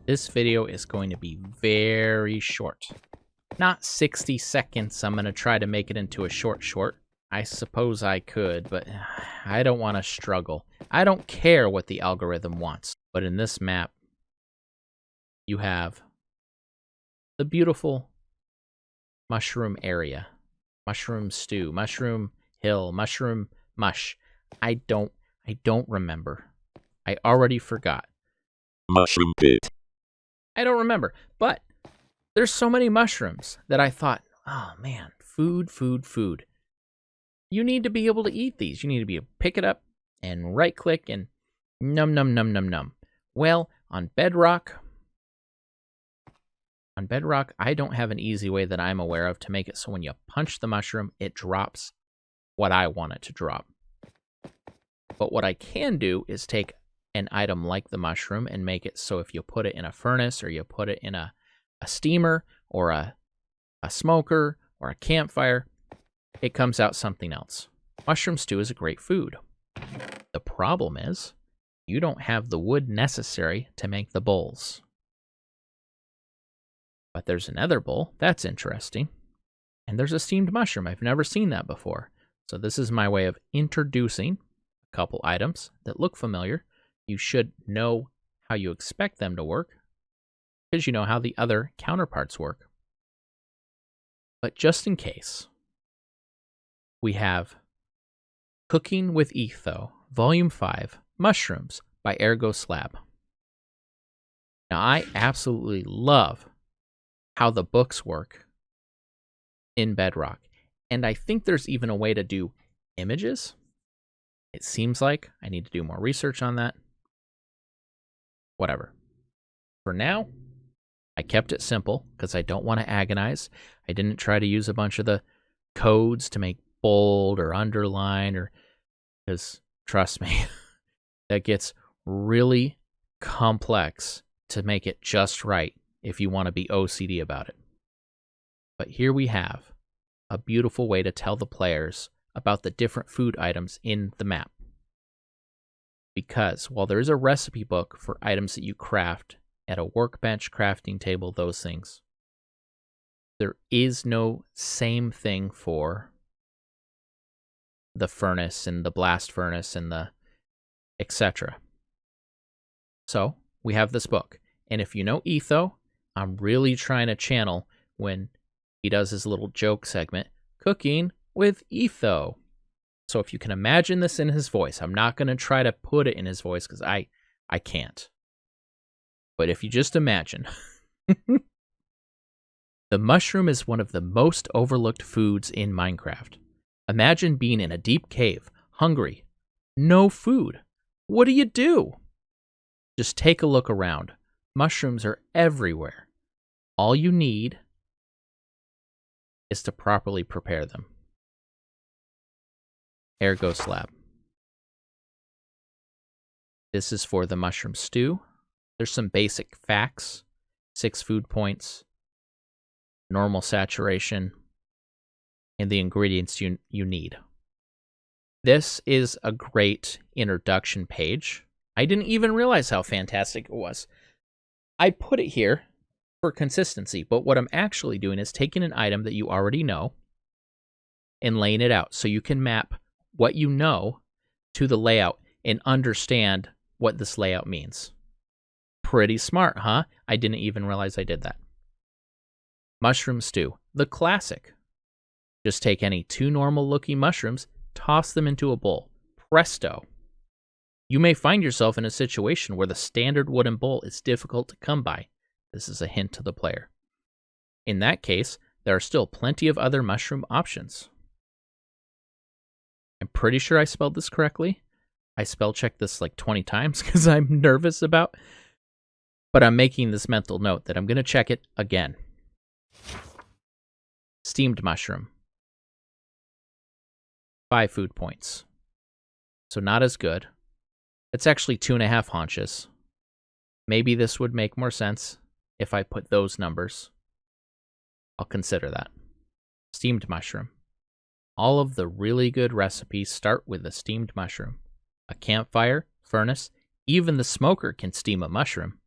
This video is going to be very short. Not 60 seconds. I'm going to try to make it into a short. I suppose I could, but I don't want to struggle. I don't care what the algorithm wants. But in this map, you have the beautiful mushroom area. Mushroom stew, mushroom hill, mushroom mush. I don't remember. I already forgot. Mushroom pit. I don't remember, but there's so many mushrooms that I thought, oh man, food. You need to be able to eat these. You need to be able to pick it up and right click and num. Well, on Bedrock, I don't have an easy way that I'm aware of to make it so when you punch the mushroom, it drops what I want it to drop. But what I can do is take an item like the mushroom and make it so if you put it in a furnace or you put it in a steamer or a smoker or a campfire, it comes out something else. Mushroom stew is a great food. The problem is you don't have the wood necessary to make the bowls. But there's another bowl. That's interesting. And there's a steamed mushroom. I've never seen that before. So this is my way of introducing a couple items that look familiar. You should know how you expect them to work because you know how the other counterparts work. But just in case, we have Cooking with Etho, Volume 5, Mushrooms by Ergo Slab. Now, I absolutely love how the books work in Bedrock, and I think there's even a way to do images. It seems like I need to do more research on that. Whatever. For now, I kept it simple because I don't want to agonize. I didn't try to use a bunch of the codes to make bold or underline, or because trust me, that gets really complex to make it just right if you want to be OCD about it. But here we have a beautiful way to tell the players about the different food items in the map. Because while there is a recipe book for items that you craft at a workbench, crafting table, those things, there is no same thing for the furnace and the blast furnace and the etc. So we have this book. And if you know Etho, I'm really trying to channel when he does his little joke segment, Cooking with Etho. So if you can imagine this in his voice, I'm not going to try to put it in his voice because I can't. But if you just imagine, the mushroom is one of the most overlooked foods in Minecraft. Imagine being in a deep cave, hungry, no food. What do? Just take a look around. Mushrooms are everywhere. All you need is to properly prepare them. Ergo Slab. This is for the mushroom stew. There's some basic facts. 6 food points, normal saturation, and the ingredients you need. This is a great introduction page. I didn't even realize how fantastic it was. I put it here for consistency, but what I'm actually doing is taking an item that you already know and laying it out so you can map what you know to the layout and understand what this layout means. Pretty smart, huh? I didn't even realize I did that. Mushroom stew, the classic. Just take any 2 normal-looking mushrooms, toss them into a bowl. Presto. You may find yourself in a situation where the standard wooden bowl is difficult to come by. This is a hint to the player. In that case, there are still plenty of other mushroom options. I'm pretty sure I spelled this correctly. I spell checked this like 20 times because I'm nervous about. But I'm making this mental note that I'm going to check it again. Steamed mushroom. 5 food points. So not as good. It's actually 2.5 haunches. Maybe this would make more sense if I put those numbers. I'll consider that. Steamed mushroom. All of the really good recipes start with a steamed mushroom. A campfire, furnace, Even the smoker can steam a mushroom.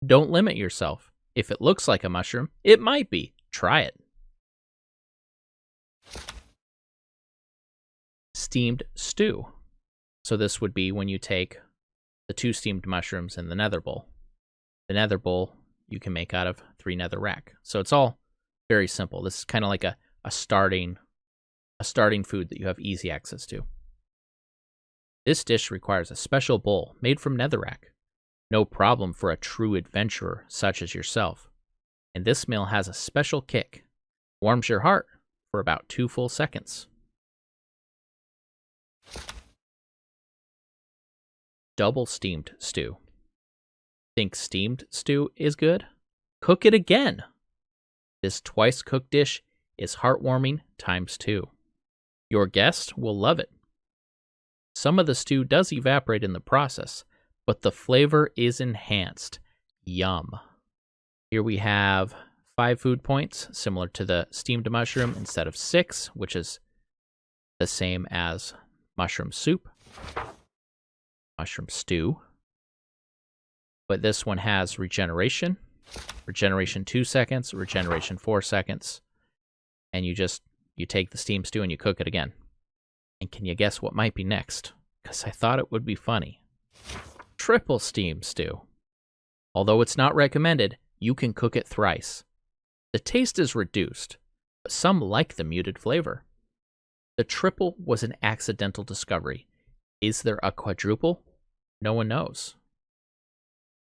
Don't limit yourself. If it looks like a mushroom, it might be. Try it. Steamed stew. So this would be when you take the 2 steamed mushrooms in the nether bowl. The nether bowl you can make out of 3 nether rack. So it's all very simple. This is kind of like a starting food that you have easy access to. This dish requires a special bowl made from netherrack. No problem for a true adventurer such as yourself. And this meal has a special kick. Warms your heart for about 2 full seconds. Double steamed stew. Think steamed stew is good? Cook it again. This twice cooked dish is heartwarming times 2. Your guest will love it. Some of the stew does evaporate in the process, but the flavor is enhanced. Yum. Here we have 5 food points, similar to the steamed mushroom, instead of 6, which is the same as mushroom soup, mushroom stew. But this one has regeneration 2 seconds, regeneration 4 seconds, and you take the steamed stew and you cook it again. And can you guess what might be next? Because I thought it would be funny. Triple steamed stew. Although it's not recommended, you can cook it thrice. The taste is reduced, but some like the muted flavor. The triple was an accidental discovery. Is there a quadruple? No one knows.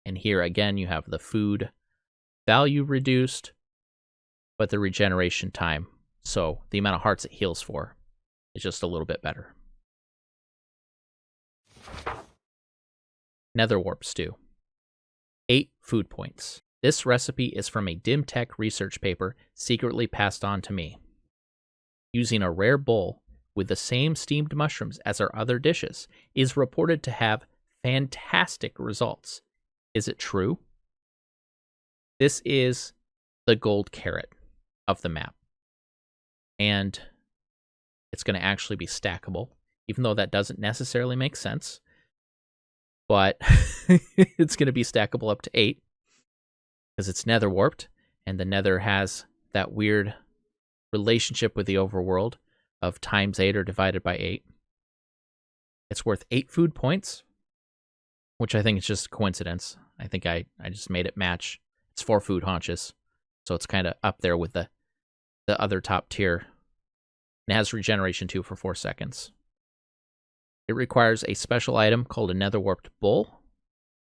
And here again you have the food value reduced, but the regeneration time, so the amount of hearts it heals for, is just a little bit better. Netherwarp stew. 8 food points. This recipe is from a DimTech research paper secretly passed on to me. Using a rare bowl with the same steamed mushrooms as our other dishes is reported to have fantastic results. Is it true? This is the gold carrot of the map. And it's going to actually be stackable, even though that doesn't necessarily make sense. But it's going to be stackable up to 8 because it's nether warped, and the nether has that weird relationship with the overworld of times 8 or divided by 8. It's worth 8 food points, which I think is just a coincidence. I think I just made it match. It's 4 food haunches, so it's kind of up there with the other top tier. It has regeneration 2 for 4 seconds. It requires a special item called a nether warped bowl,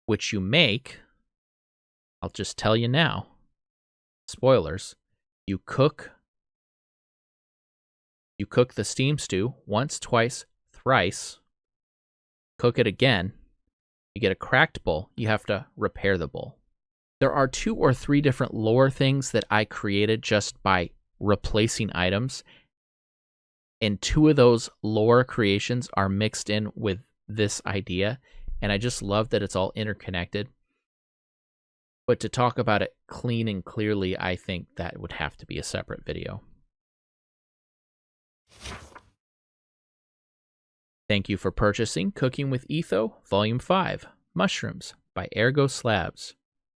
which you make. I'll just tell you now. Spoilers. You cook the steam stew once, twice, thrice. Cook it again. You get a cracked bowl. You have to repair the bowl. There are 2 or 3 different lore things that I created just by replacing items. And 2 of those lore creations are mixed in with this idea. And I just love that it's all interconnected. But to talk about it clean and clearly, I think that would have to be a separate video. Thank you for purchasing Cooking with Etho, Volume 5, Mushrooms by Ergo Slabs.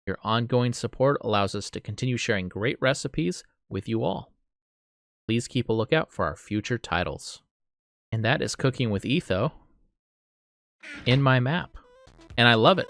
Your ongoing support allows us to continue sharing great recipes with you all. Please keep a lookout for our future titles. And that is Cooking with Etho in my map. And I love it.